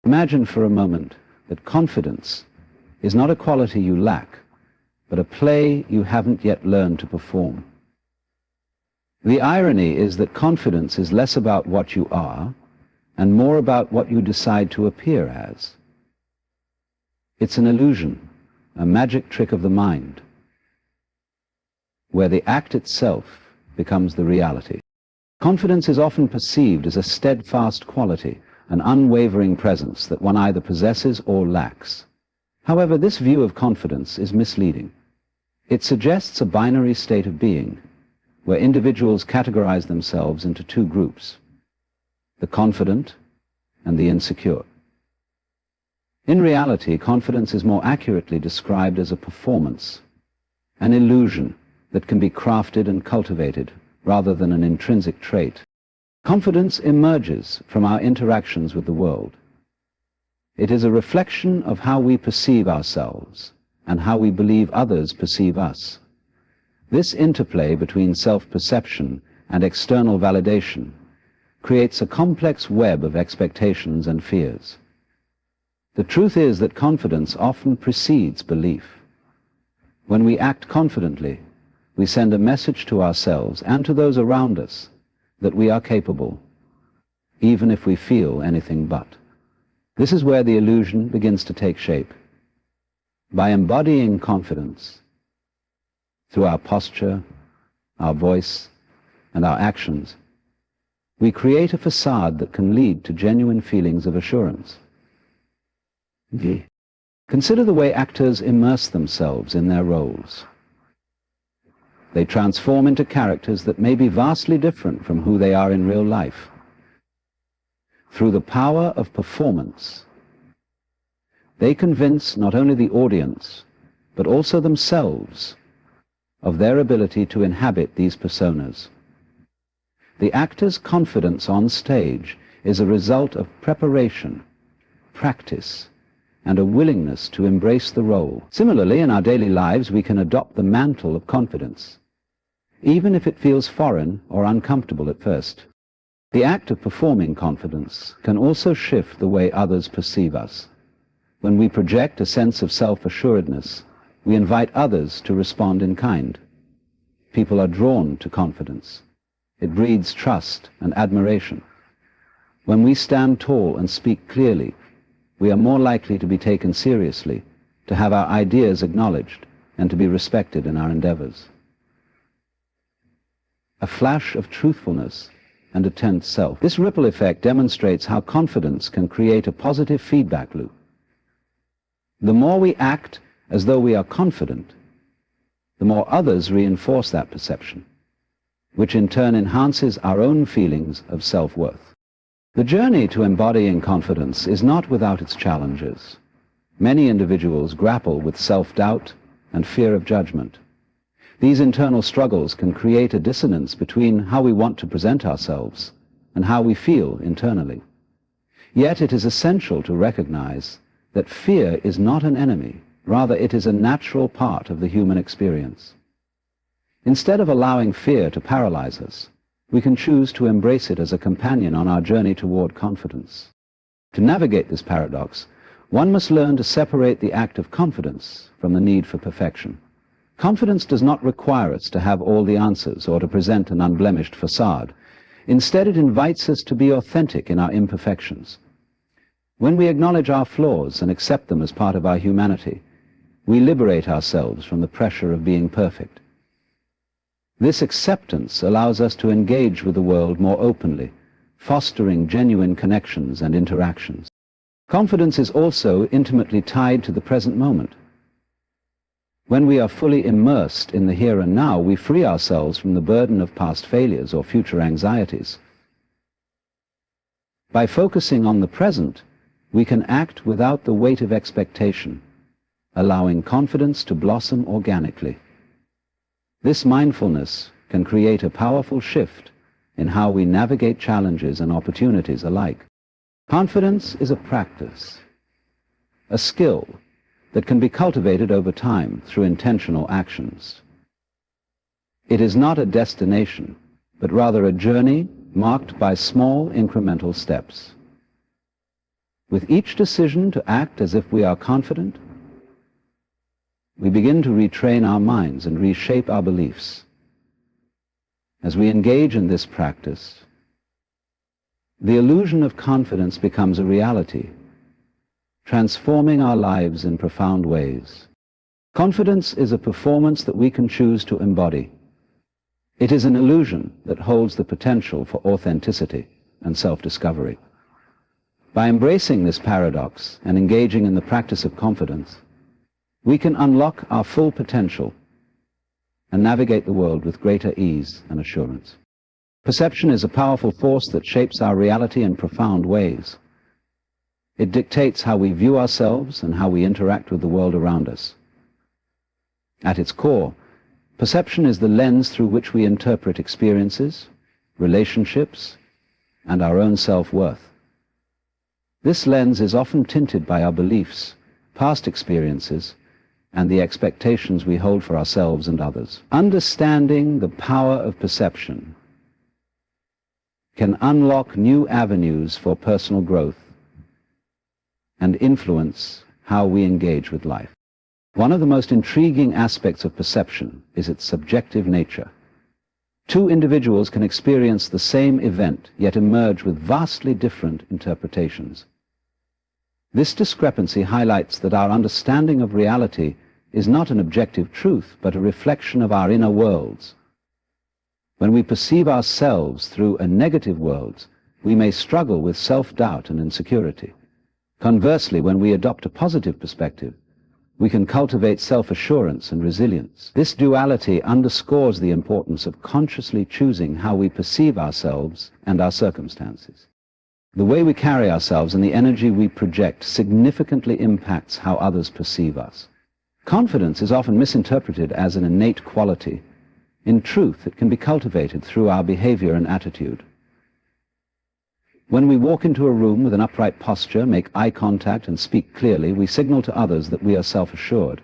Imagine for a moment that confidence is not a quality you lack, but a play you haven't yet learned to perform. The irony is that confidence is less about what you are and more about what you decide to appear as. It's an illusion, a magic trick of the mind, where the act itself becomes the reality. Confidence is often perceived as a steadfast quality, an unwavering presence that one either possesses or lacks. However, this view of confidence is misleading. It suggests a binary state of being, where individuals categorize themselves into two groups, the confident and the insecure. In reality, confidence is more accurately described as a performance, an illusion that can be crafted and cultivated rather than an intrinsic trait. Confidence emerges from our interactions with the world. It is a reflection of how we perceive ourselves and how we believe others perceive us. This interplay between self-perception and external validation creates a complex web of expectations and fears. The truth is that confidence often precedes belief. When we act confidently, we send a message to ourselves and to those around us that we are capable, even if we feel anything but. This is where the illusion begins to take shape. By embodying confidence through our posture, our voice, and our actions, we create a facade that can lead to genuine feelings of assurance. Consider the way actors immerse themselves in their roles. They transform into characters that may be vastly different from who they are in real life. Through the power of performance, they convince not only the audience, but also themselves of their ability to inhabit these personas. The actor's confidence on stage is a result of preparation, practice, and a willingness to embrace the role. Similarly, in our daily lives, we can adopt the mantle of confidence, even if it feels foreign or uncomfortable at first. The act of performing confidence can also shift the way others perceive us. When we project a sense of self-assuredness, we invite others to respond in kind. People are drawn to confidence. It breeds trust and admiration. When we stand tall and speak clearly, we are more likely to be taken seriously, to have our ideas acknowledged, and to be respected in our endeavors. A flash of truthfulness and a tense self. This ripple effect demonstrates how confidence can create a positive feedback loop. The more we act as though we are confident, the more others reinforce that perception, which in turn enhances our own feelings of self-worth. The journey to embodying confidence is not without its challenges. Many individuals grapple with self-doubt and fear of judgment. These internal struggles can create a dissonance between how we want to present ourselves and how we feel internally. Yet it is essential to recognize that fear is not an enemy, rather it is a natural part of the human experience. Instead of allowing fear to paralyze us, we can choose to embrace it as a companion on our journey toward confidence. To navigate this paradox, one must learn to separate the act of confidence from the need for perfection. Confidence does not require us to have all the answers or to present an unblemished facade. Instead, it invites us to be authentic in our imperfections. When we acknowledge our flaws and accept them as part of our humanity, we liberate ourselves from the pressure of being perfect. This acceptance allows us to engage with the world more openly, fostering genuine connections and interactions. Confidence is also intimately tied to the present moment. When we are fully immersed in the here and now, we free ourselves from the burden of past failures or future anxieties. By focusing on the present, we can act without the weight of expectation, allowing confidence to blossom organically. This mindfulness can create a powerful shift in how we navigate challenges and opportunities alike. Confidence is a practice, a skill that can be cultivated over time through intentional actions. It is not a destination, but rather a journey marked by small incremental steps. With each decision to act as if we are confident, we begin to retrain our minds and reshape our beliefs. As we engage in this practice, the illusion of confidence becomes a reality, transforming our lives in profound ways. Confidence is a performance that we can choose to embody. It is an illusion that holds the potential for authenticity and self-discovery. By embracing this paradox and engaging in the practice of confidence, we can unlock our full potential and navigate the world with greater ease and assurance. Perception is a powerful force that shapes our reality in profound ways. It dictates how we view ourselves and how we interact with the world around us. At its core, perception is the lens through which we interpret experiences, relationships, and our own self-worth. This lens is often tinted by our beliefs, past experiences, and the expectations we hold for ourselves and others. Understanding the power of perception can unlock new avenues for personal growth and influence how we engage with life. One of the most intriguing aspects of perception is its subjective nature. Two individuals can experience the same event, yet emerge with vastly different interpretations. This discrepancy highlights that our understanding of reality is not an objective truth, but a reflection of our inner worlds. When we perceive ourselves through a negative world, we may struggle with self-doubt and insecurity. Conversely, when we adopt a positive perspective, we can cultivate self-assurance and resilience. This duality underscores the importance of consciously choosing how we perceive ourselves and our circumstances. The way we carry ourselves and the energy we project significantly impacts how others perceive us. Confidence is often misinterpreted as an innate quality. In truth, it can be cultivated through our behavior and attitude. When we walk into a room with an upright posture, make eye contact, and speak clearly, we signal to others that we are self-assured.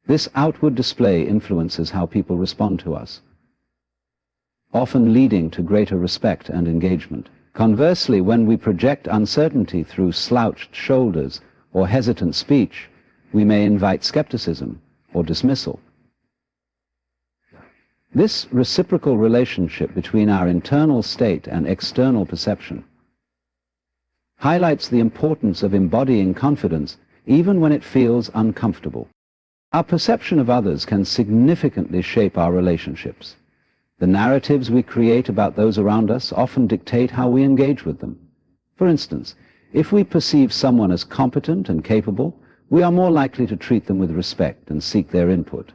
This outward display influences how people respond to us, often leading to greater respect and engagement. Conversely, when we project uncertainty through slouched shoulders or hesitant speech, we may invite skepticism or dismissal. This reciprocal relationship between our internal state and external perception highlights the importance of embodying confidence even when it feels uncomfortable. Our perception of others can significantly shape our relationships. The narratives we create about those around us often dictate how we engage with them. For instance, if we perceive someone as competent and capable, we are more likely to treat them with respect and seek their input.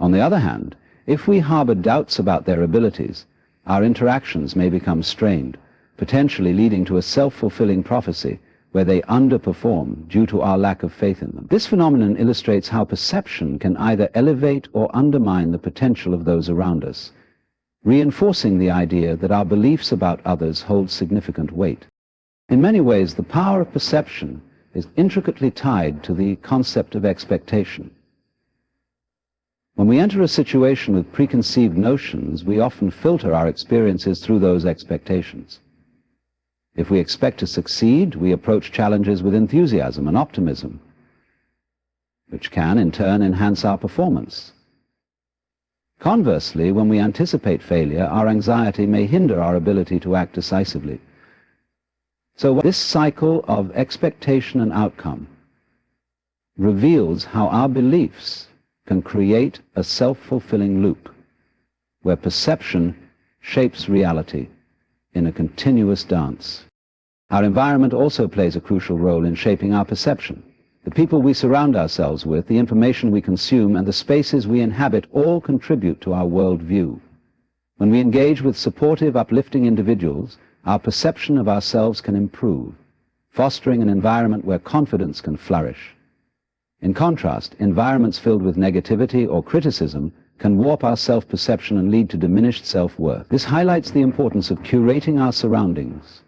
On the other hand, if we harbor doubts about their abilities, our interactions may become strained, potentially leading to a self-fulfilling prophecy where they underperform due to our lack of faith in them. This phenomenon illustrates how perception can either elevate or undermine the potential of those around us, reinforcing the idea that our beliefs about others hold significant weight. In many ways, the power of perception is intricately tied to the concept of expectation. When we enter a situation with preconceived notions, we often filter our experiences through those expectations. If we expect to succeed, we approach challenges with enthusiasm and optimism, which can, in turn, enhance our performance. Conversely, when we anticipate failure, our anxiety may hinder our ability to act decisively. So this cycle of expectation and outcome reveals how our beliefs can create a self-fulfilling loop, where perception shapes reality in a continuous dance. Our environment also plays a crucial role in shaping our perception. The people we surround ourselves with, the information we consume, and the spaces we inhabit all contribute to our worldview. When we engage with supportive, uplifting individuals, our perception of ourselves can improve, fostering an environment where confidence can flourish. In contrast, environments filled with negativity or criticism can warp our self-perception and lead to diminished self-worth. This highlights the importance of curating our surroundings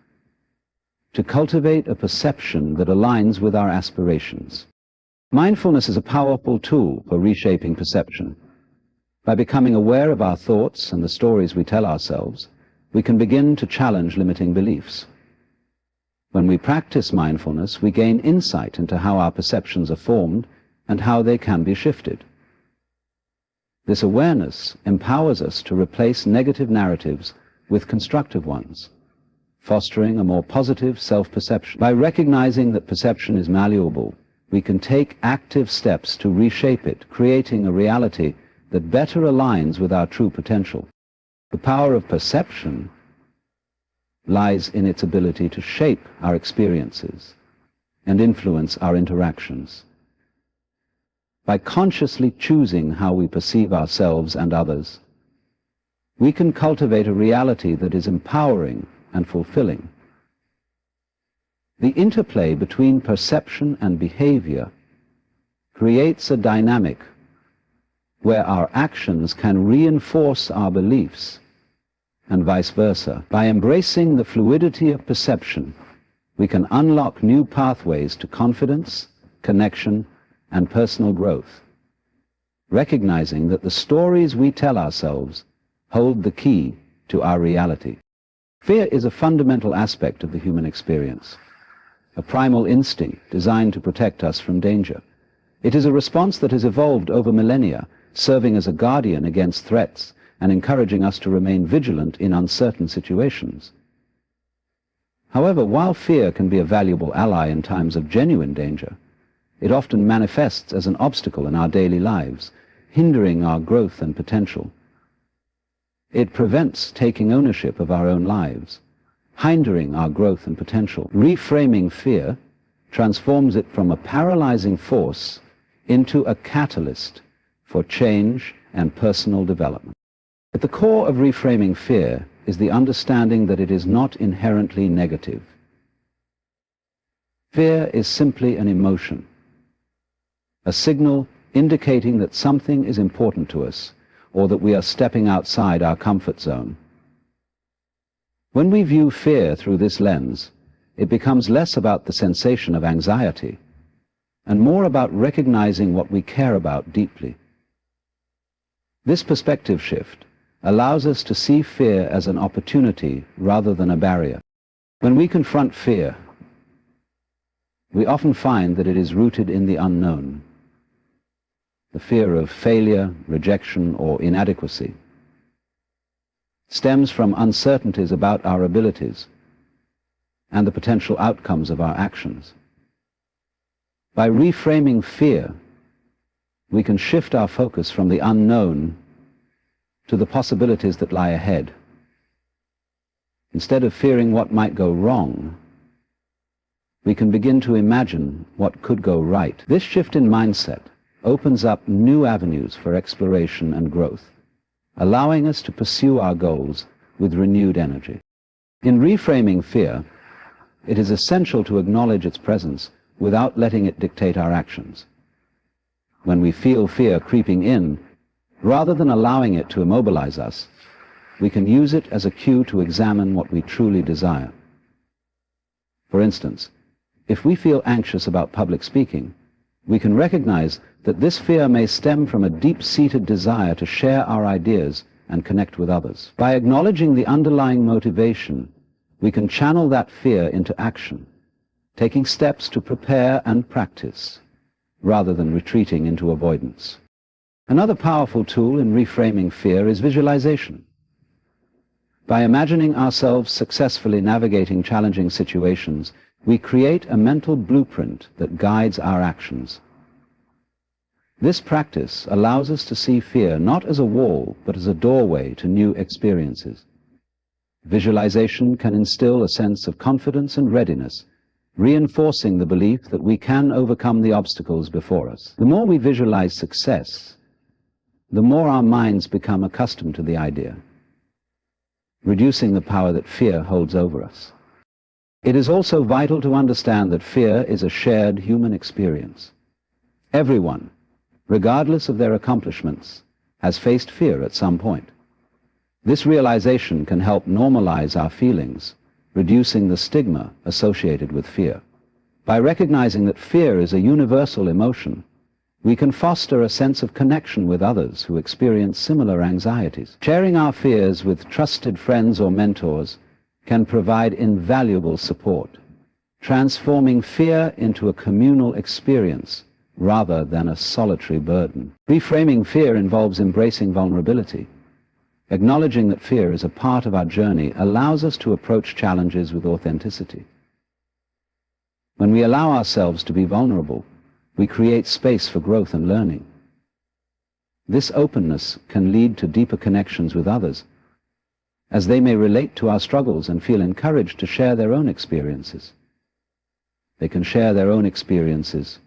to cultivate a perception that aligns with our aspirations. Mindfulness is a powerful tool for reshaping perception. By becoming aware of our thoughts and the stories we tell ourselves, we can begin to challenge limiting beliefs. When we practice mindfulness, we gain insight into how our perceptions are formed and how they can be shifted. This awareness empowers us to replace negative narratives with constructive ones, fostering a more positive self-perception. By recognizing that perception is malleable, we can take active steps to reshape it, creating a reality that better aligns with our true potential. The power of perception lies in its ability to shape our experiences and influence our interactions. By consciously choosing how we perceive ourselves and others, we can cultivate a reality that is empowering and fulfilling. The interplay between perception and behavior creates a dynamic where our actions can reinforce our beliefs and vice versa. By embracing the fluidity of perception, we can unlock new pathways to confidence, connection, and personal growth, recognizing that the stories we tell ourselves hold the key to our reality. Fear is a fundamental aspect of the human experience, a primal instinct designed to protect us from danger. It is a response that has evolved over millennia, serving as a guardian against threats and encouraging us to remain vigilant in uncertain situations. However, while fear can be a valuable ally in times of genuine danger, it often manifests as an obstacle in our daily lives, hindering our growth and potential. It prevents taking ownership of our own lives, hindering our growth and potential. Reframing fear transforms it from a paralyzing force into a catalyst for change and personal development. At the core of reframing fear is the understanding that it is not inherently negative. Fear is simply an emotion, a signal indicating that something is important to us or that we are stepping outside our comfort zone. When we view fear through this lens, it becomes less about the sensation of anxiety and more about recognizing what we care about deeply. This perspective shift allows us to see fear as an opportunity rather than a barrier. When we confront fear, we often find that it is rooted in the unknown. The fear of failure, rejection, or inadequacy stems from uncertainties about our abilities and the potential outcomes of our actions. By reframing fear, we can shift our focus from the unknown to the possibilities that lie ahead. Instead of fearing what might go wrong, we can begin to imagine what could go right. This shift in mindset opens up new avenues for exploration and growth, allowing us to pursue our goals with renewed energy. In reframing fear, it is essential to acknowledge its presence without letting it dictate our actions. When we feel fear creeping in, rather than allowing it to immobilize us, we can use it as a cue to examine what we truly desire. For instance, if we feel anxious about public speaking, we can recognize that this fear may stem from a deep-seated desire to share our ideas and connect with others. By acknowledging the underlying motivation, we can channel that fear into action, taking steps to prepare and practice, rather than retreating into avoidance. Another powerful tool in reframing fear is visualization. By imagining ourselves successfully navigating challenging situations, we create a mental blueprint that guides our actions. This practice allows us to see fear not as a wall, but as a doorway to new experiences. Visualization can instill a sense of confidence and readiness, reinforcing the belief that we can overcome the obstacles before us. The more we visualize success, the more our minds become accustomed to the idea, reducing the power that fear holds over us. It is also vital to understand that fear is a shared human experience. Everyone, regardless of their accomplishments, has faced fear at some point. This realization can help normalize our feelings, reducing the stigma associated with fear. By recognizing that fear is a universal emotion, we can foster a sense of connection with others who experience similar anxieties. Sharing our fears with trusted friends or mentors can provide invaluable support, transforming fear into a communal experience rather than a solitary burden. Reframing fear involves embracing vulnerability. Acknowledging that fear is a part of our journey allows us to approach challenges with authenticity. When we allow ourselves to be vulnerable, we create space for growth and learning. This openness can lead to deeper connections with others, as they may relate to our struggles and feel encouraged to share their own experiences. They can share their own experiences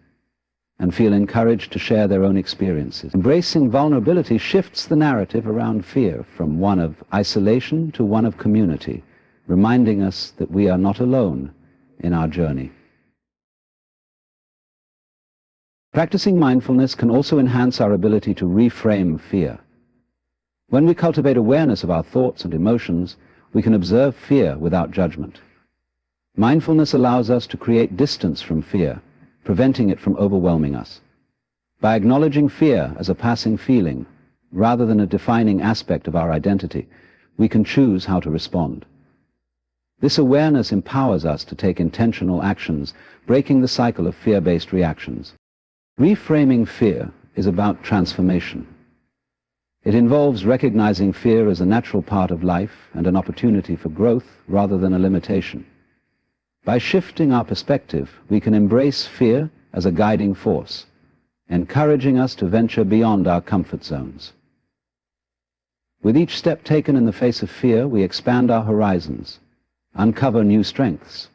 and feel encouraged to share their own experiences. Embracing vulnerability shifts the narrative around fear from one of isolation to one of community, reminding us that we are not alone in our journey. Practicing mindfulness can also enhance our ability to reframe fear. When we cultivate awareness of our thoughts and emotions, we can observe fear without judgment. Mindfulness allows us to create distance from fear, preventing it from overwhelming us. By acknowledging fear as a passing feeling, rather than a defining aspect of our identity, we can choose how to respond. This awareness empowers us to take intentional actions, breaking the cycle of fear-based reactions. Reframing fear is about transformation. It involves recognizing fear as a natural part of life and an opportunity for growth rather than a limitation. By shifting our perspective, we can embrace fear as a guiding force, encouraging us to venture beyond our comfort zones. With each step taken in the face of fear, we expand our horizons, uncover new strengths,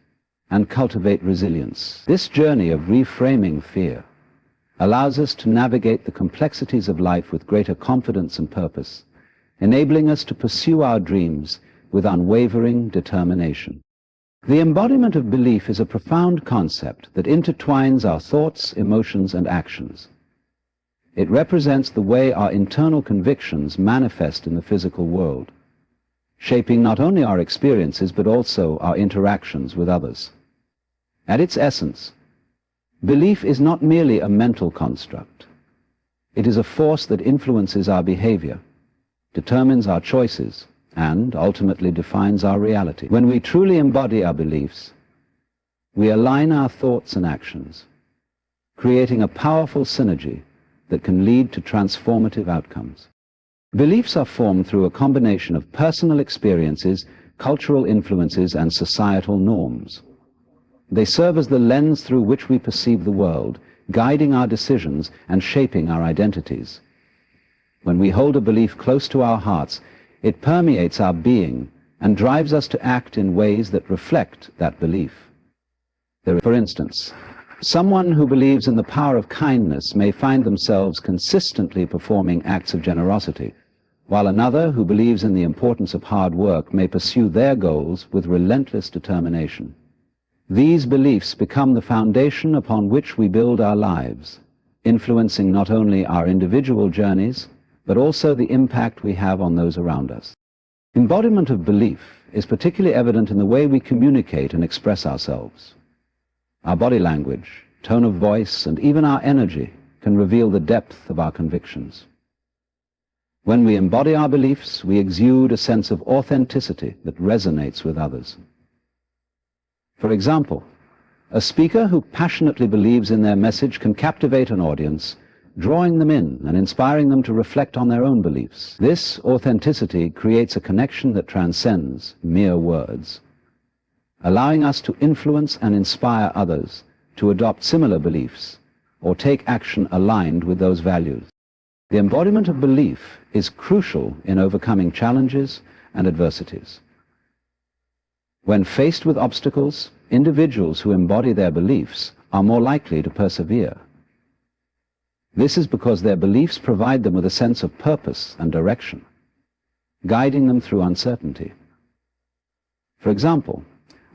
and cultivate resilience. This journey of reframing fear allows us to navigate the complexities of life with greater confidence and purpose, enabling us to pursue our dreams with unwavering determination. The embodiment of belief is a profound concept that intertwines our thoughts, emotions, and actions. It represents the way our internal convictions manifest in the physical world, shaping not only our experiences but also our interactions with others. At its essence, belief is not merely a mental construct. It is a force that influences our behavior, determines our choices, and ultimately defines our reality. When we truly embody our beliefs, we align our thoughts and actions, creating a powerful synergy that can lead to transformative outcomes. Beliefs are formed through a combination of personal experiences, cultural influences, and societal norms. They serve as the lens through which we perceive the world, guiding our decisions and shaping our identities. When we hold a belief close to our hearts, it permeates our being and drives us to act in ways that reflect that belief. For instance, someone who believes in the power of kindness may find themselves consistently performing acts of generosity, while another who believes in the importance of hard work may pursue their goals with relentless determination. These beliefs become the foundation upon which we build our lives, influencing not only our individual journeys, but also the impact we have on those around us. Embodiment of belief is particularly evident in the way we communicate and express ourselves. Our body language, tone of voice, and even our energy can reveal the depth of our convictions. When we embody our beliefs, we exude a sense of authenticity that resonates with others. For example, a speaker who passionately believes in their message can captivate an audience, drawing them in and inspiring them to reflect on their own beliefs. This authenticity creates a connection that transcends mere words, allowing us to influence and inspire others to adopt similar beliefs or take action aligned with those values. The embodiment of belief is crucial in overcoming challenges and adversities. When faced with obstacles, individuals who embody their beliefs are more likely to persevere. This is because their beliefs provide them with a sense of purpose and direction, guiding them through uncertainty. For example,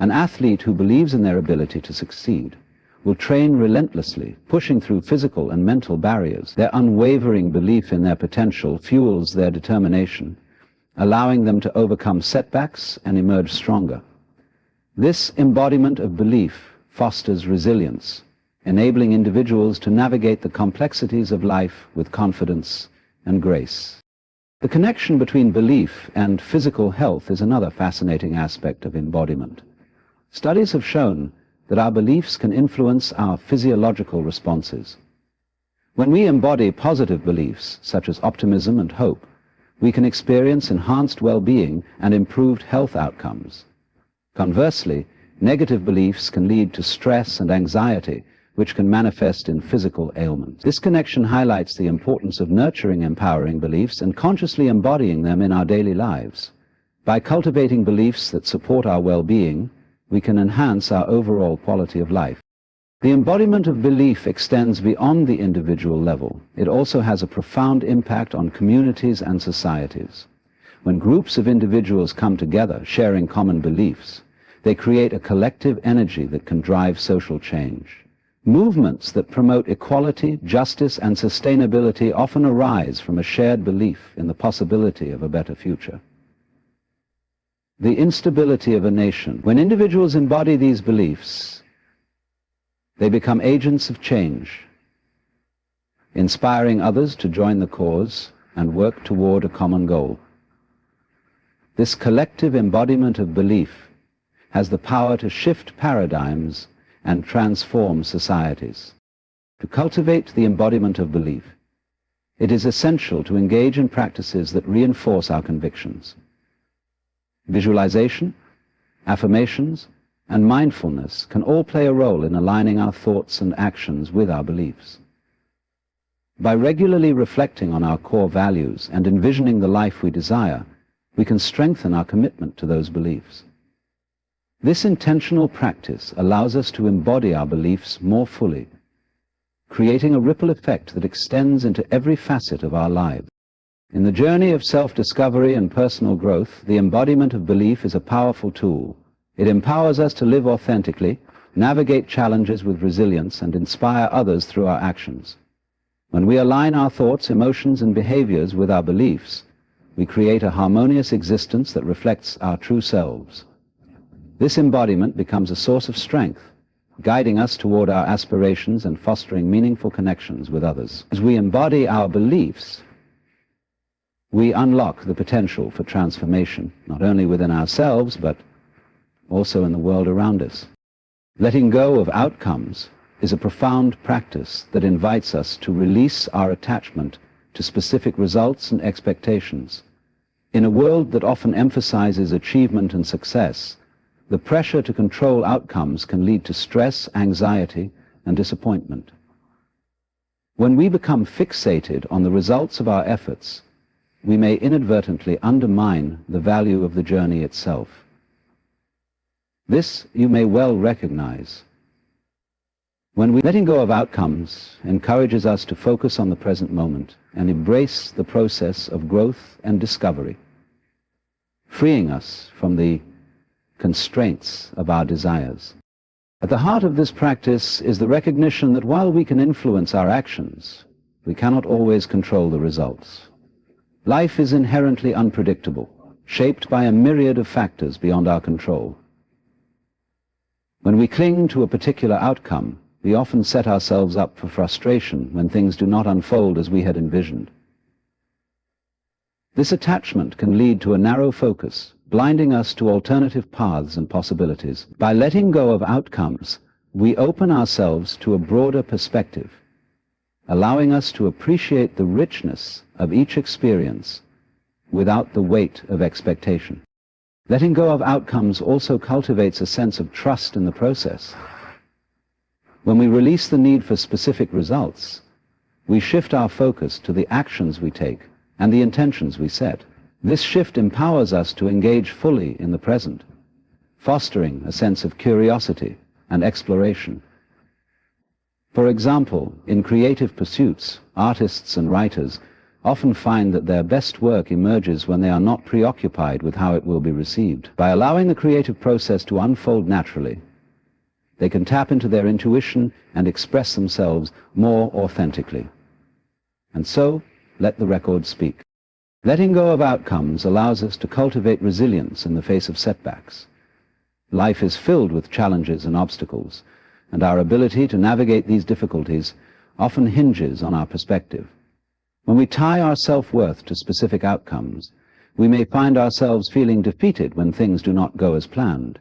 an athlete who believes in their ability to succeed will train relentlessly, pushing through physical and mental barriers. Their unwavering belief in their potential fuels their determination, allowing them to overcome setbacks and emerge stronger. This embodiment of belief fosters resilience, enabling individuals to navigate the complexities of life with confidence and grace. The connection between belief and physical health is another fascinating aspect of embodiment. Studies have shown that our beliefs can influence our physiological responses. When we embody positive beliefs, such as optimism and hope, we can experience enhanced well-being and improved health outcomes. Conversely, negative beliefs can lead to stress and anxiety, which can manifest in physical ailments. This connection highlights the importance of nurturing empowering beliefs and consciously embodying them in our daily lives. By cultivating beliefs that support our well-being, we can enhance our overall quality of life. The embodiment of belief extends beyond the individual level. It also has a profound impact on communities and societies. When groups of individuals come together, sharing common beliefs, they create a collective energy that can drive social change. Movements that promote equality, justice, and sustainability often arise from a shared belief in the possibility of a better future. The instability of a nation. When individuals embody these beliefs, they become agents of change, inspiring others to join the cause and work toward a common goal. This collective embodiment of belief has the power to shift paradigms and transform societies. To cultivate the embodiment of belief, it is essential to engage in practices that reinforce our convictions. Visualization, affirmations, and mindfulness can all play a role in aligning our thoughts and actions with our beliefs. By regularly reflecting on our core values and envisioning the life we desire, we can strengthen our commitment to those beliefs. This intentional practice allows us to embody our beliefs more fully, creating a ripple effect that extends into every facet of our lives. In the journey of self-discovery and personal growth, the embodiment of belief is a powerful tool. It empowers us to live authentically, navigate challenges with resilience, and inspire others through our actions. When we align our thoughts, emotions, and behaviors with our beliefs, we create a harmonious existence that reflects our true selves. This embodiment becomes a source of strength, guiding us toward our aspirations and fostering meaningful connections with others. As we embody our beliefs, we unlock the potential for transformation, not only within ourselves, but also in the world around us. Letting go of outcomes is a profound practice that invites us to release our attachment to specific results and expectations. In a world that often emphasizes achievement and success, the pressure to control outcomes can lead to stress, anxiety, and disappointment. When we become fixated on the results of our efforts, we may inadvertently undermine the value of the journey itself. This you may well recognize. Letting go of outcomes encourages us to focus on the present moment and embrace the process of growth and discovery, freeing us from the constraints of our desires. At the heart of this practice is the recognition that while we can influence our actions, we cannot always control the results. Life is inherently unpredictable, shaped by a myriad of factors beyond our control. When we cling to a particular outcome, we often set ourselves up for frustration when things do not unfold as we had envisioned. This attachment can lead to a narrow focus, blinding us to alternative paths and possibilities. By letting go of outcomes, we open ourselves to a broader perspective, allowing us to appreciate the richness of each experience without the weight of expectation. Letting go of outcomes also cultivates a sense of trust in the process. When we release the need for specific results, we shift our focus to the actions we take and the intentions we set. This shift empowers us to engage fully in the present, fostering a sense of curiosity and exploration. For example, in creative pursuits, artists and writers often find that their best work emerges when they are not preoccupied with how it will be received. By allowing the creative process to unfold naturally, they can tap into their intuition and express themselves more authentically. And so, let the record speak. Letting go of outcomes allows us to cultivate resilience in the face of setbacks. Life is filled with challenges and obstacles, and our ability to navigate these difficulties often hinges on our perspective. When we tie our self-worth to specific outcomes, we may find ourselves feeling defeated when things do not go as planned.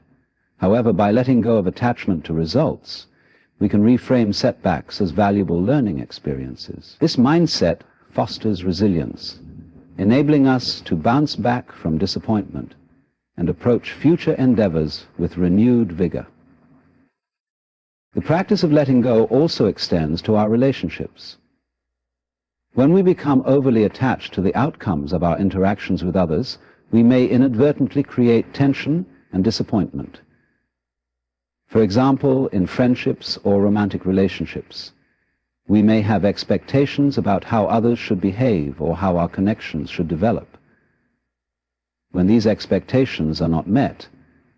However, by letting go of attachment to results, we can reframe setbacks as valuable learning experiences. This mindset fosters resilience, enabling us to bounce back from disappointment and approach future endeavors with renewed vigor. The practice of letting go also extends to our relationships. When we become overly attached to the outcomes of our interactions with others, we may inadvertently create tension and disappointment. For example, in friendships or romantic relationships, we may have expectations about how others should behave or how our connections should develop. When these expectations are not met,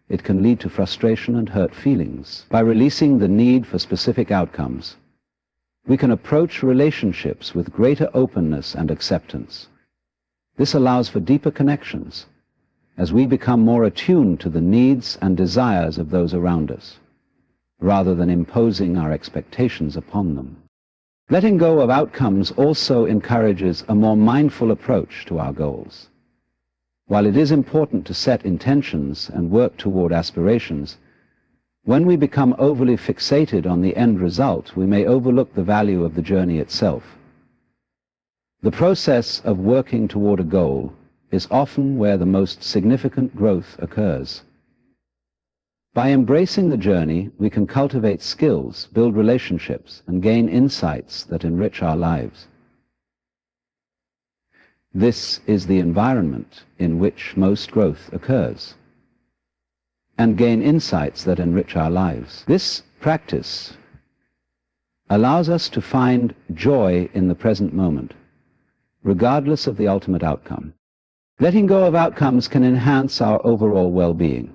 it can lead to frustration and hurt feelings. By releasing the need for specific outcomes, we can approach relationships with greater openness and acceptance. This allows for deeper connections as we become more attuned to the needs and desires of those around us, rather than imposing our expectations upon them. Letting go of outcomes also encourages a more mindful approach to our goals. While it is important to set intentions and work toward aspirations, when we become overly fixated on the end result, we may overlook the value of the journey itself. The process of working toward a goal is often where the most significant growth occurs. By embracing the journey, we can cultivate skills, build relationships, and gain insights that enrich our lives. This is the environment in which most growth occurs, and gain insights that enrich our lives. This practice allows us to find joy in the present moment, regardless of the ultimate outcome. Letting go of outcomes can enhance our overall well-being.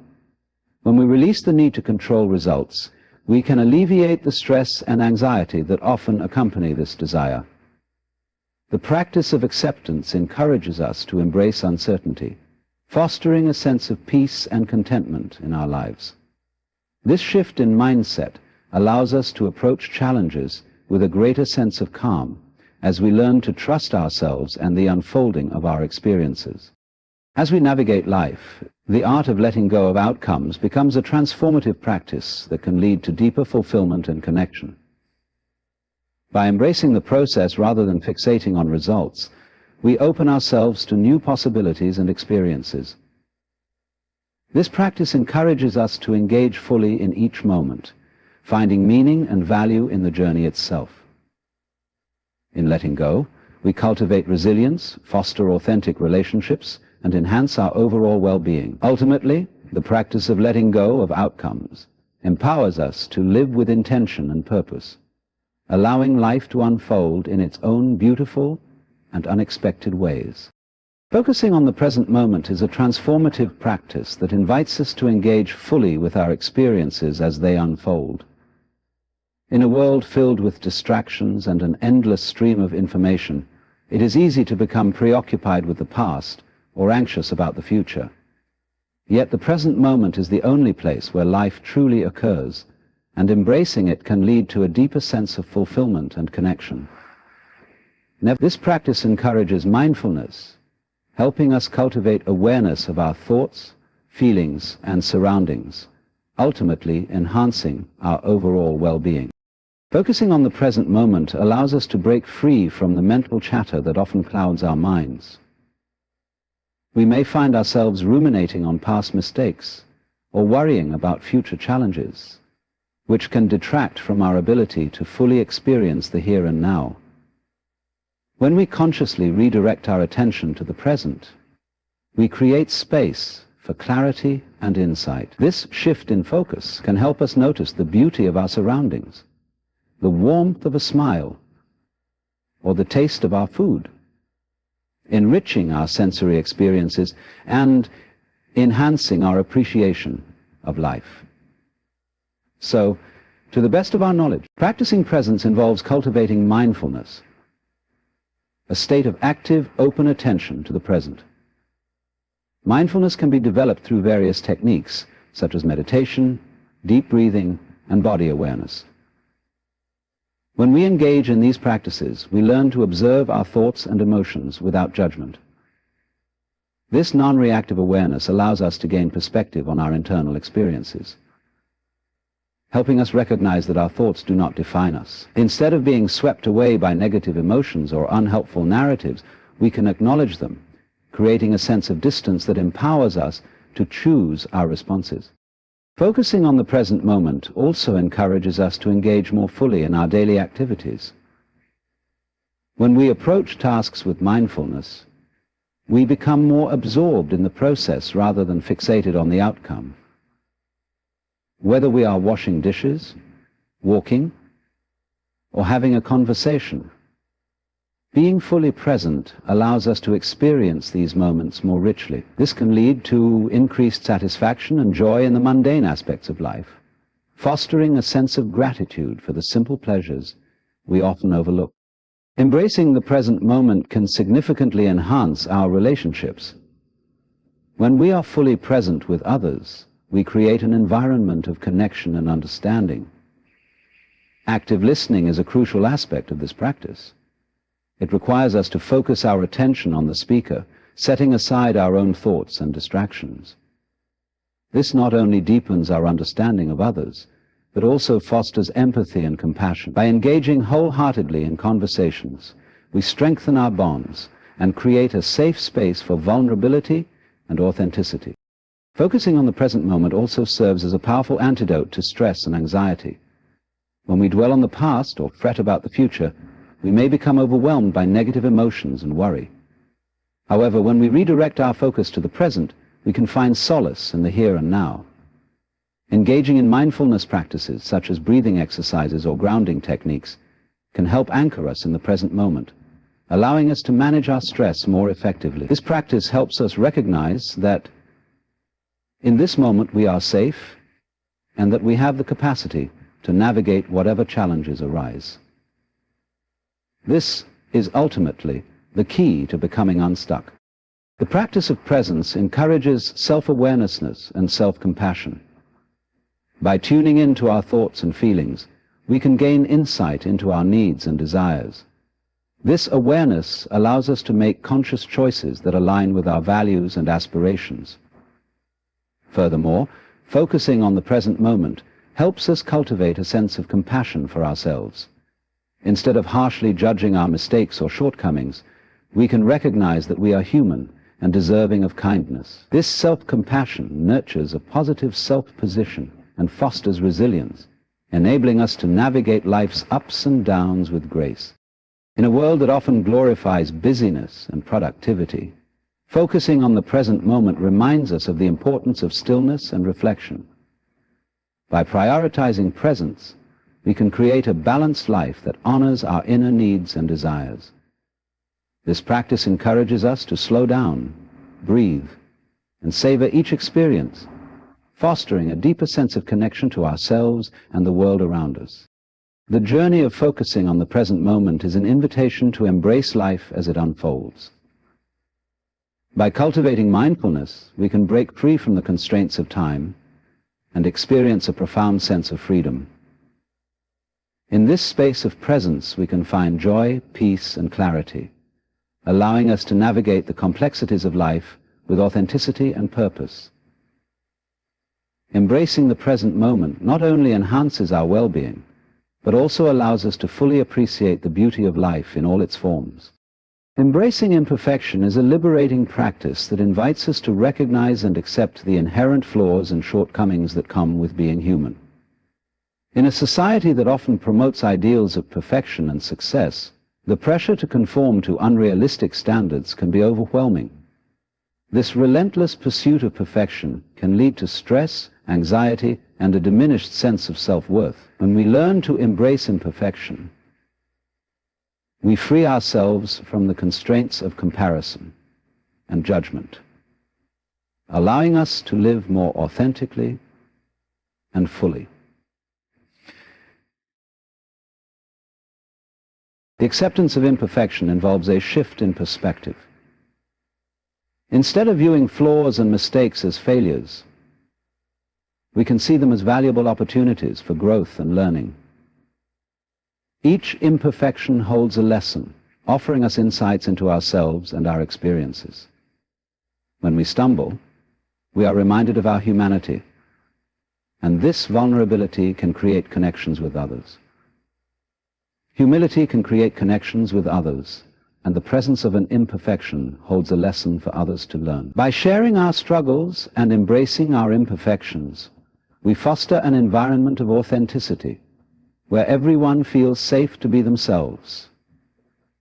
When we release the need to control results, we can alleviate the stress and anxiety that often accompany this desire. The practice of acceptance encourages us to embrace uncertainty, fostering a sense of peace and contentment in our lives. This shift in mindset allows us to approach challenges with a greater sense of calm as we learn to trust ourselves and the unfolding of our experiences. As we navigate life, the art of letting go of outcomes becomes a transformative practice that can lead to deeper fulfillment and connection. By embracing the process rather than fixating on results, we open ourselves to new possibilities and experiences. This practice encourages us to engage fully in each moment, finding meaning and value in the journey itself. In letting go, we cultivate resilience, foster authentic relationships, and enhance our overall well-being. Ultimately, the practice of letting go of outcomes empowers us to live with intention and purpose, allowing life to unfold in its own beautiful and unexpected ways. Focusing on the present moment is a transformative practice that invites us to engage fully with our experiences as they unfold. In a world filled with distractions and an endless stream of information, it is easy to become preoccupied with the past or anxious about the future. Yet the present moment is the only place where life truly occurs, and embracing it can lead to a deeper sense of fulfillment and connection. This practice encourages mindfulness, helping us cultivate awareness of our thoughts, feelings, and surroundings, ultimately enhancing our overall well-being. Focusing on the present moment allows us to break free from the mental chatter that often clouds our minds. We may find ourselves ruminating on past mistakes or worrying about future challenges, which can detract from our ability to fully experience the here and now. When we consciously redirect our attention to the present, we create space for clarity and insight. This shift in focus can help us notice the beauty of our surroundings, the warmth of a smile, or the taste of our food, enriching our sensory experiences and enhancing our appreciation of life. So, to the best of our knowledge, practicing presence involves cultivating mindfulness, a state of active, open attention to the present. Mindfulness can be developed through various techniques, such as meditation, deep breathing, and body awareness. When we engage in these practices, we learn to observe our thoughts and emotions without judgment. This non-reactive awareness allows us to gain perspective on our internal experiences. helping us recognize that our thoughts do not define us. Instead of being swept away by negative emotions or unhelpful narratives, we can acknowledge them, creating a sense of distance that empowers us to choose our responses. Focusing on the present moment also encourages us to engage more fully in our daily activities. When we approach tasks with mindfulness, we become more absorbed in the process rather than fixated on the outcome. Whether we are washing dishes, walking, or having a conversation, being fully present allows us to experience these moments more richly. This can lead to increased satisfaction and joy in the mundane aspects of life, fostering a sense of gratitude for the simple pleasures we often overlook. Embracing the present moment can significantly enhance our relationships. When we are fully present with others, we create an environment of connection and understanding. Active listening is a crucial aspect of this practice. It requires us to focus our attention on the speaker, setting aside our own thoughts and distractions. This not only deepens our understanding of others, but also fosters empathy and compassion. By engaging wholeheartedly in conversations, we strengthen our bonds and create a safe space for vulnerability and authenticity. Focusing on the present moment also serves as a powerful antidote to stress and anxiety. When we dwell on the past or fret about the future, we may become overwhelmed by negative emotions and worry. However, when we redirect our focus to the present, we can find solace in the here and now. Engaging in mindfulness practices, such as breathing exercises or grounding techniques, can help anchor us in the present moment, allowing us to manage our stress more effectively. This practice helps us recognize that in this moment we are safe and that we have the capacity to navigate whatever challenges arise. This is ultimately the key to becoming unstuck. The practice of presence encourages self-awareness and self-compassion. By tuning in to our thoughts and feelings, we can gain insight into our needs and desires. This awareness allows us to make conscious choices that align with our values and aspirations. Furthermore, focusing on the present moment helps us cultivate a sense of compassion for ourselves. Instead of harshly judging our mistakes or shortcomings, we can recognize that we are human and deserving of kindness. This self-compassion nurtures a positive self-position and fosters resilience, enabling us to navigate life's ups and downs with grace. In a world that often glorifies busyness and productivity, focusing on the present moment reminds us of the importance of stillness and reflection. By prioritizing presence, we can create a balanced life that honors our inner needs and desires. This practice encourages us to slow down, breathe, and savor each experience, fostering a deeper sense of connection to ourselves and the world around us. The journey of focusing on the present moment is an invitation to embrace life as it unfolds. By cultivating mindfulness, we can break free from the constraints of time and experience a profound sense of freedom. In this space of presence, we can find joy, peace, and clarity, allowing us to navigate the complexities of life with authenticity and purpose. Embracing the present moment not only enhances our well-being, but also allows us to fully appreciate the beauty of life in all its forms. Embracing imperfection is a liberating practice that invites us to recognize and accept the inherent flaws and shortcomings that come with being human. In a society that often promotes ideals of perfection and success, the pressure to conform to unrealistic standards can be overwhelming. This relentless pursuit of perfection can lead to stress, anxiety, and a diminished sense of self-worth. When we learn to embrace imperfection, we free ourselves from the constraints of comparison and judgment, allowing us to live more authentically and fully. The acceptance of imperfection involves a shift in perspective. Instead of viewing flaws and mistakes as failures, we can see them as valuable opportunities for growth and learning. Each imperfection holds a lesson, offering us insights into ourselves and our experiences. When we stumble, we are reminded of our humanity, and this vulnerability can create connections with others. Humility can create connections with others, and the presence of an imperfection holds a lesson for others to learn. By sharing our struggles and embracing our imperfections, we foster an environment of authenticity, where everyone feels safe to be themselves.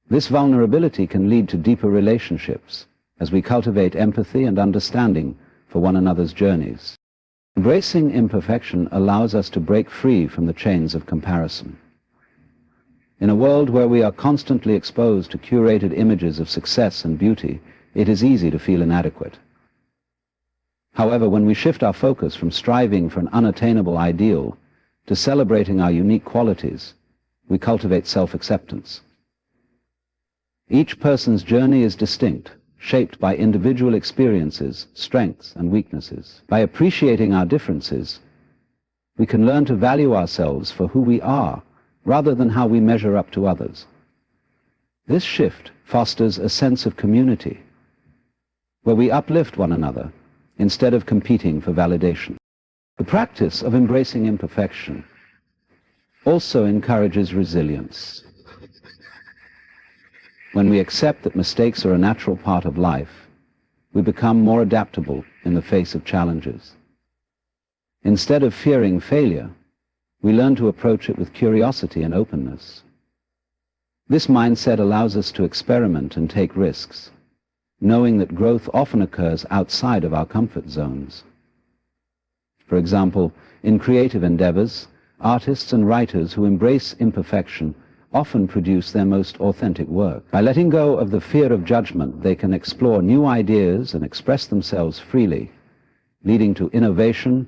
This vulnerability can lead to deeper relationships, as we cultivate empathy and understanding for one another's journeys. Embracing imperfection allows us to break free from the chains of comparison. In a world where we are constantly exposed to curated images of success and beauty, it is easy to feel inadequate. However, when we shift our focus from striving for an unattainable ideal to celebrating our unique qualities, we cultivate self-acceptance. Each person's journey is distinct, shaped by individual experiences, strengths, and weaknesses. By appreciating our differences, we can learn to value ourselves for who we are, rather than how we measure up to others. This shift fosters a sense of community, where we uplift one another instead of competing for validation. The practice of embracing imperfection also encourages resilience. When we accept that mistakes are a natural part of life, we become more adaptable in the face of challenges. Instead of fearing failure, we learn to approach it with curiosity and openness. This mindset allows us to experiment and take risks, knowing that growth often occurs outside of our comfort zones. For example, in creative endeavors, artists and writers who embrace imperfection often produce their most authentic work. By letting go of the fear of judgment, they can explore new ideas and express themselves freely, leading to innovation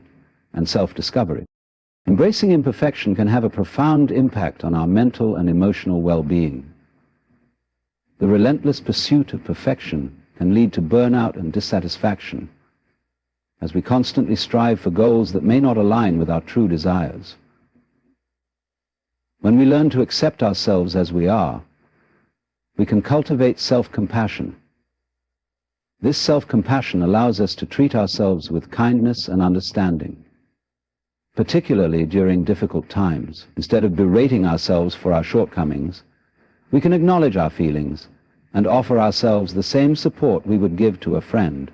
and self-discovery. Embracing imperfection can have a profound impact on our mental and emotional well-being. The relentless pursuit of perfection can lead to burnout and dissatisfaction, as we constantly strive for goals that may not align with our true desires. When we learn to accept ourselves as we are, we can cultivate self-compassion. This self-compassion allows us to treat ourselves with kindness and understanding, particularly during difficult times. Instead of berating ourselves for our shortcomings, we can acknowledge our feelings and offer ourselves the same support we would give to a friend.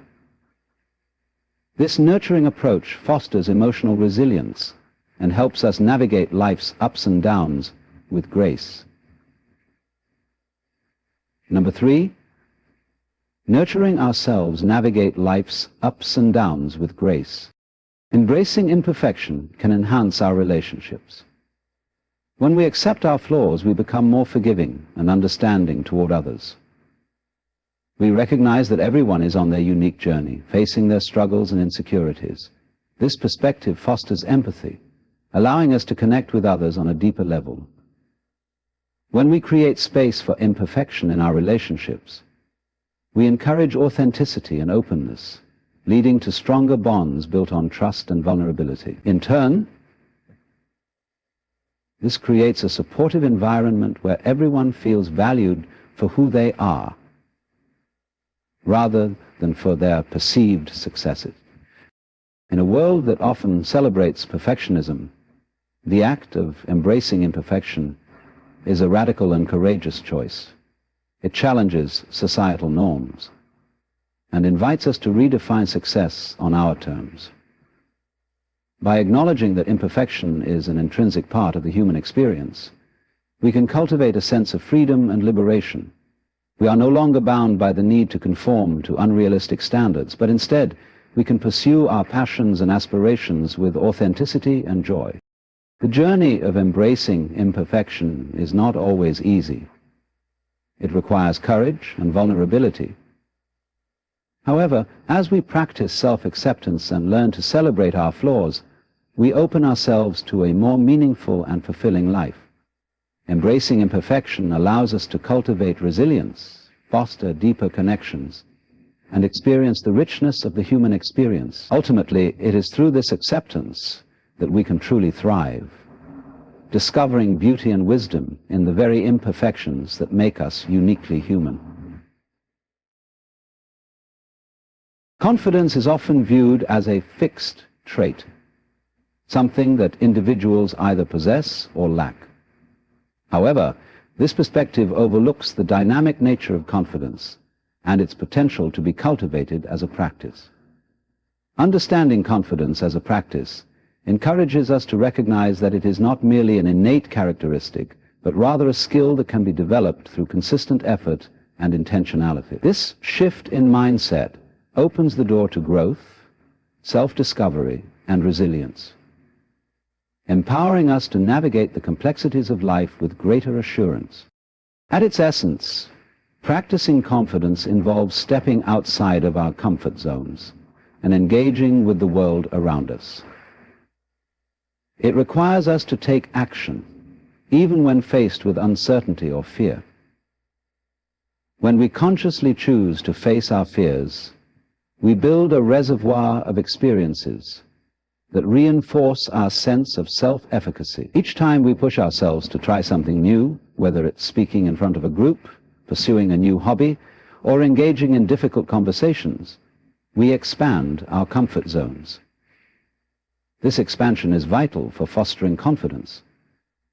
This nurturing approach fosters emotional resilience and helps us navigate life's ups and downs with grace. Number 3, nurturing ourselves navigate life's ups and downs with grace. Embracing imperfection can enhance our relationships. When we accept our flaws, we become more forgiving and understanding toward others. We recognize that everyone is on their unique journey, facing their struggles and insecurities. This perspective fosters empathy, allowing us to connect with others on a deeper level. When we create space for imperfection in our relationships, we encourage authenticity and openness, leading to stronger bonds built on trust and vulnerability. In turn, this creates a supportive environment where everyone feels valued for who they are, rather than for their perceived successes. In a world that often celebrates perfectionism, the act of embracing imperfection is a radical and courageous choice. It challenges societal norms and invites us to redefine success on our terms. By acknowledging that imperfection is an intrinsic part of the human experience, we can cultivate a sense of freedom and liberation. We are no longer bound by the need to conform to unrealistic standards, but instead we can pursue our passions and aspirations with authenticity and joy. The journey of embracing imperfection is not always easy. It requires courage and vulnerability. However, as we practice self-acceptance and learn to celebrate our flaws, we open ourselves to a more meaningful and fulfilling life. Embracing imperfection allows us to cultivate resilience, foster deeper connections, and experience the richness of the human experience. Ultimately, it is through this acceptance that we can truly thrive, discovering beauty and wisdom in the very imperfections that make us uniquely human. Confidence is often viewed as a fixed trait, something that individuals either possess or lack. However, this perspective overlooks the dynamic nature of confidence and its potential to be cultivated as a practice. Understanding confidence as a practice encourages us to recognize that it is not merely an innate characteristic, but rather a skill that can be developed through consistent effort and intentionality. This shift in mindset opens the door to growth, self-discovery, and resilience, empowering us to navigate the complexities of life with greater assurance. At its essence, practicing confidence involves stepping outside of our comfort zones and engaging with the world around us. It requires us to take action, even when faced with uncertainty or fear. When we consciously choose to face our fears, we build a reservoir of experiences that reinforce our sense of self-efficacy. Each time we push ourselves to try something new, whether it's speaking in front of a group, pursuing a new hobby, or engaging in difficult conversations, we expand our comfort zones. This expansion is vital for fostering confidence,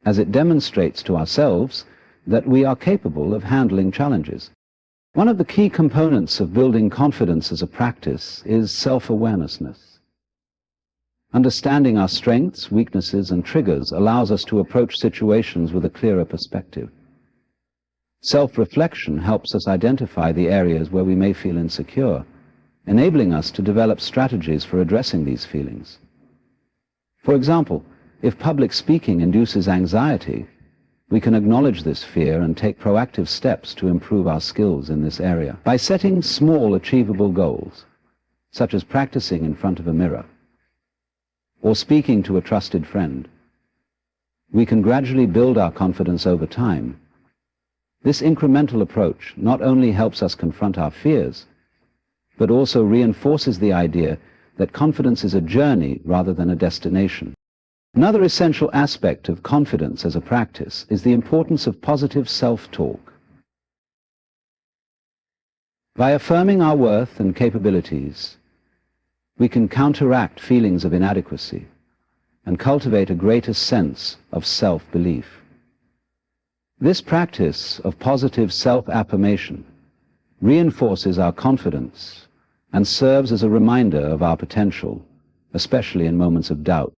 as it demonstrates to ourselves that we are capable of handling challenges. One of the key components of building confidence as a practice is self-awareness. Understanding our strengths, weaknesses, and triggers allows us to approach situations with a clearer perspective. Self-reflection helps us identify the areas where we may feel insecure, enabling us to develop strategies for addressing these feelings. For example, if public speaking induces anxiety, we can acknowledge this fear and take proactive steps to improve our skills in this area. By setting small, achievable goals, such as practicing in front of a mirror, or speaking to a trusted friend, we can gradually build our confidence over time. This incremental approach not only helps us confront our fears, but also reinforces the idea that confidence is a journey rather than a destination. Another essential aspect of confidence as a practice is the importance of positive self-talk. By affirming our worth and capabilities, we can counteract feelings of inadequacy and cultivate a greater sense of self-belief. This practice of positive self-affirmation reinforces our confidence and serves as a reminder of our potential, especially in moments of doubt.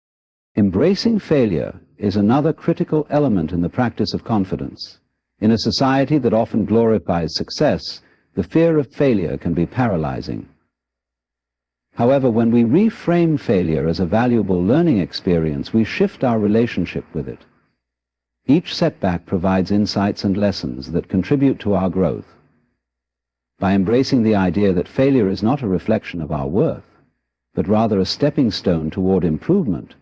Embracing failure is another critical element in the practice of confidence. In a society that often glorifies success, the fear of failure can be paralyzing. However, when we reframe failure as a valuable learning experience, we shift our relationship with it. Each setback provides insights and lessons that contribute to our growth. By embracing the idea that failure is not a reflection of our worth, but rather a stepping stone toward improvement,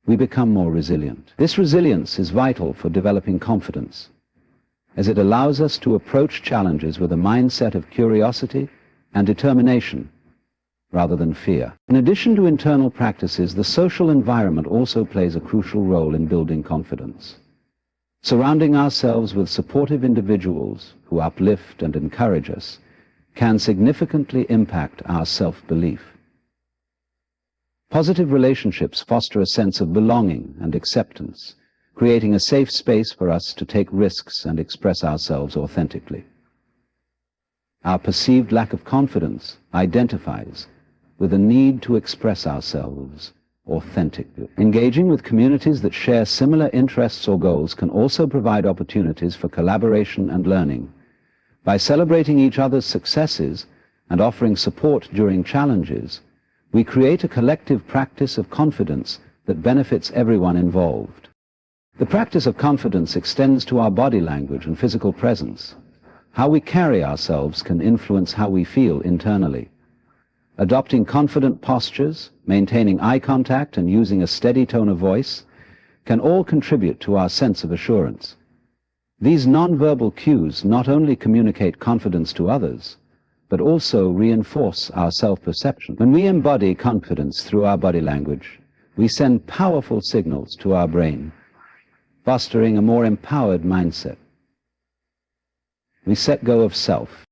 we become more resilient. This resilience is vital for developing confidence, as it allows us to approach challenges with a mindset of curiosity and determination, rather than fear. In addition to internal practices, the social environment also plays a crucial role in building confidence. Surrounding ourselves with supportive individuals who uplift and encourage us can significantly impact our self-belief. Positive relationships foster a sense of belonging and acceptance, creating a safe space for us to take risks and express ourselves authentically. Our perceived lack of confidence identifies with a need to express ourselves authentically. Engaging with communities that share similar interests or goals can also provide opportunities for collaboration and learning. By celebrating each other's successes and offering support during challenges, we create a collective practice of confidence that benefits everyone involved. The practice of confidence extends to our body language and physical presence. How we carry ourselves can influence how we feel internally. Adopting confident postures, maintaining eye contact, and using a steady tone of voice can all contribute to our sense of assurance. These nonverbal cues not only communicate confidence to others, but also reinforce our self-perception. When we embody confidence through our body language, we send powerful signals to our brain, fostering a more empowered mindset. We set go of self.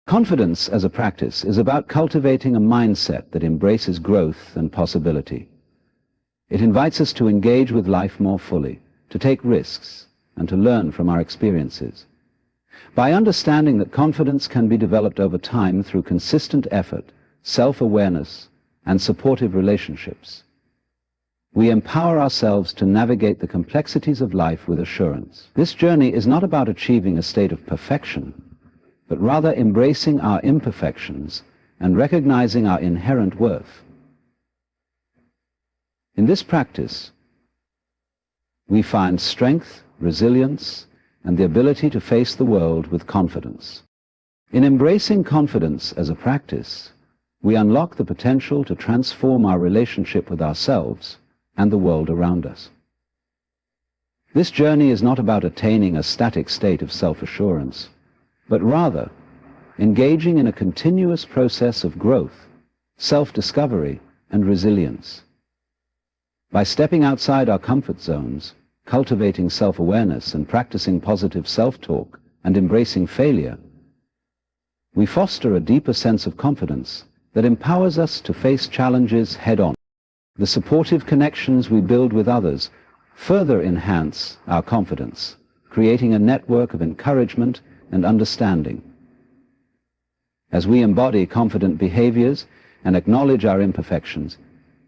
Confidence as a practice is about cultivating a mindset that embraces growth and possibility. It invites us to engage with life more fully, to take risks, and to learn from our experiences. By understanding that confidence can be developed over time through consistent effort, self-awareness, and supportive relationships, we empower ourselves to navigate the complexities of life with assurance. This journey is not about achieving a state of perfection, but rather embracing our imperfections and recognizing our inherent worth. In this practice, we find strength, resilience, and the ability to face the world with confidence. In embracing confidence as a practice, we unlock the potential to transform our relationship with ourselves and the world around us. This journey is not about attaining a static state of self-assurance, but rather engaging in a continuous process of growth, self-discovery, and resilience. By stepping outside our comfort zones, cultivating self-awareness and practicing positive self-talk and embracing failure, we foster a deeper sense of confidence that empowers us to face challenges head-on. The supportive connections we build with others further enhance our confidence, creating a network of encouragement and understanding. As we embody confident behaviors and acknowledge our imperfections,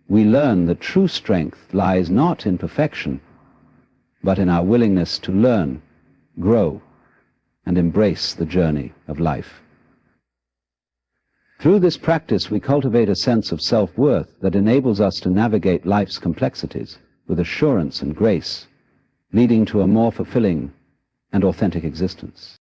we learn that true strength lies not in perfection, but in our willingness to learn, grow, and embrace the journey of life. Through this practice, we cultivate a sense of self-worth that enables us to navigate life's complexities with assurance and grace, leading to a more fulfilling and authentic existence.